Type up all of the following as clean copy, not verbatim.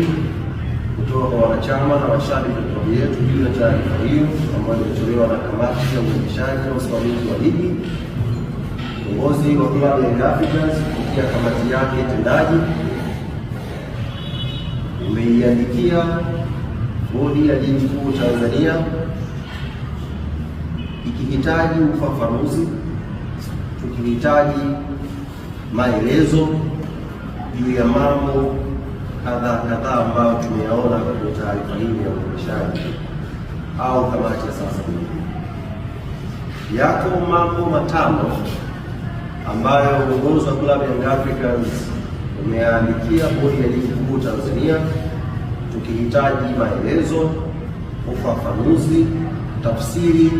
mbili kutoka kwa wanachama na washabiki wa klabu yetu juu ya taarifa hiyo ambayo imetolewa na kamati ya uendeshaji na usimamizi wa ligi. Uongozi wa klabu ya Young Africans kupitia kamati yake tendaji umeiandikia bodi ya ligi kuu Tanzania ikihitaji ufafanuzi, tukihitaji maelezo juu ya mambo kadhaa ambayo tumeyaona kwenye taarifa hii ya uendeshaji au kamati ya sasa. Yako mambo matano ambayo uongozi wa klabu ya Young Africans umeandikia bodi ya ligi kuu Tanzania tukihitaji maelezo, ufafanuzi, tafsiri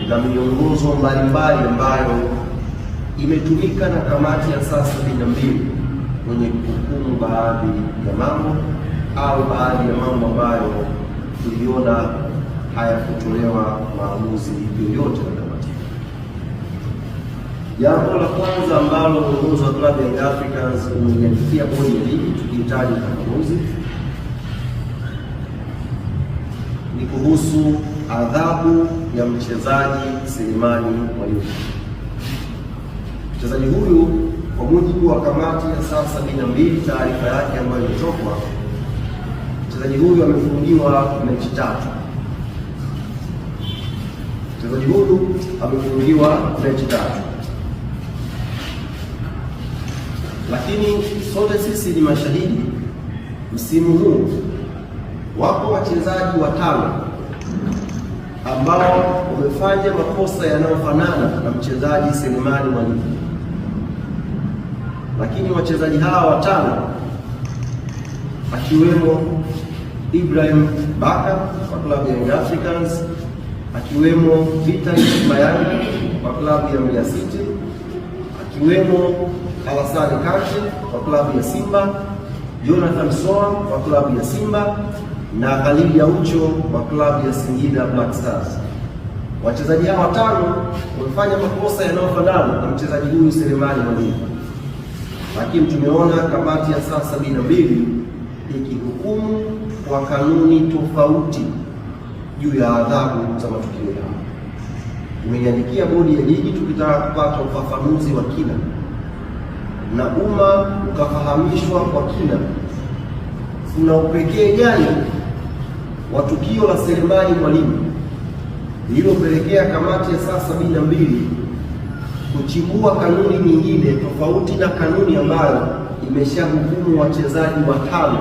na miongozo mbalimbali ambayo imetumika na kamati ya saa 72 kwenye kuhukumu baadhi ya mambo au baadhi ya mambo ambayo tuliona hayakutolewa maamuzi yoyote na kamati. Jambo la kwanza ambalo uongozi wa klabu ya Young Africans umeiandikia bodi ya ligi tukihitaji ufafanuzi ni kuhusu adhabu ya mchezaji Selemani Mwalimu. Mchezaji huyu kwa mujibu wa kamati ya saa 72 taarifa yake ambayo imetokwa, mchezaji huyu amefungiwa mechi 3. Mchezaji huyu amefungiwa mechi 3. Lakini sote sisi ni mashahidi, msimu huu wapo wachezaji 5 ambao wamefanya makosa yanayofanana na mchezaji Selemani Mwalimu. Lakini wachezaji hawa 5 akiwemo Ibrahim Baka wa klabu ya Young Africans, akiwemo Vitalis Mayanga wa klabu ya Mbeya City, akiwemo Alassane Kante wa klabu ya Simba, Jonathan Soa wa klabu ya Simba na Khalid Aucho wa klabu ya Singida Black Stars. Wachezaji hawa 5 wamefanya makosa yanayofanana na mchezaji huyu Selemani Mwalimu. Lakini tumeona kamati ya saa 72 ikihukumu kwa kanuni tofauti juu ya adhabu za matukio haya. Tumeiandikia bodi ya ligi tukitaka kupata ufafanuzi wa kina na umma ukafahamishwa kwa kina kuna upekee gani wa tukio la Selemani Mwalimu lililopelekea kamati ya saa 72 kuchibua kanuni nyingine tofauti na kanuni ambayo imeshahukumu wachezaji 5